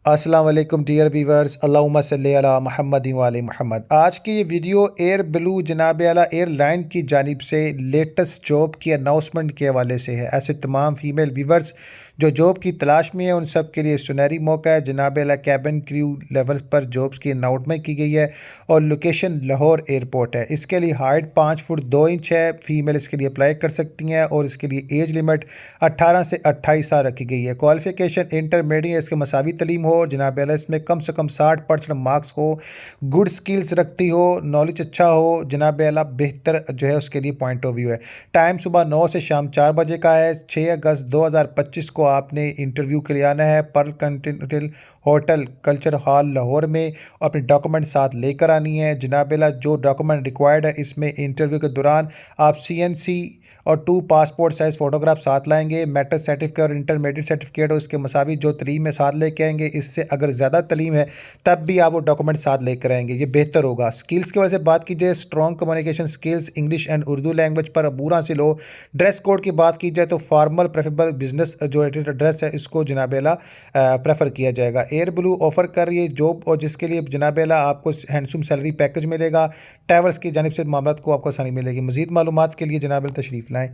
अस्सलाम वालेकुम dear viewers, अल्लाहुम्मा सल्ली अला मुहम्मद व आले मुहम्मद। आज की ये वीडियो एयर ब्लू जनाब आला एयरलाइन की जानिब से लेटेस्ट जॉब की अनाउंसमेंट के हवाले से है। ऐसे तमाम फीमेल वीवर्स जो जॉब की तलाश में है उन सब के लिए सुनहरी मौका है। जनाब आला कैबिन क्रू लेवल पर जॉब्स की अनाउंसमेंट की गई है और लोकेशन लाहौर एयरपोर्ट है। इसके लिए हाइट 5 फुट 2 इंच है। फीमेल इसके लिए अप्लाई कर सकती हैं और इसके लिए एज लिमिट 18 से 28 साल रखी गई है। क्वालिफिकेशन इंटरमीडिएट, इसके मसावी तलीम हो जनाब आला, इसमें कम से कम 60% मार्क्स हो, गुड स्किल्स रखती हो, नॉलेज अच्छा हो जनाब आला, बेहतर जो है उसके लिए पॉइंट ऑफ व्यू है। टाइम सुबह 9 से शाम 4 बजे का है। 6 अगस्त 2025 को आपने इंटरव्यू के लिए आना है Pearl Continental hotel culture hall Lahore में। अपने डॉक्यूमेंट साथ लेकर आनी है जनाब आला। जो डॉक्यूमेंट रिक्वायर्ड है इसमें इंटरव्यू के दौरान आप CNC और 2 पासपोर्ट साइज़ फ़ोटोग्राफ साथ लाएंगे। मैट्रिक सर्टिफिकेट और इंटरमीडिएट सर्टिफिकेट और उसके मसावी जो तलीम है साथ लेके आएंगे। इससे अगर ज़्यादा तलीम है तब भी आप वो डॉक्यूमेंट साथ लेकर आएंगे, ये बेहतर होगा। स्किल्स की वजह से बात की जाए, strong communication skills English and Urdu language पर अबूर हासिल हो। ड्रेस कोड की बात की जाए तो फॉर्मल प्रेफरेबल, बिजनेस जो ड्रेस है इसको जनाबेला प्रेफर किया जाएगा। एयर ब्लू ऑफर कर रही है जॉब और जिसके लिए जनाबेला आपको हैंडसम सैलरी पैकेज मिलेगा। ट्रैवल्स की जानिब से मामला को आपको आसानी मिलेगी। मज़ीद मालूमात के लिए जनाबेला तशरीफ़ लाएँ।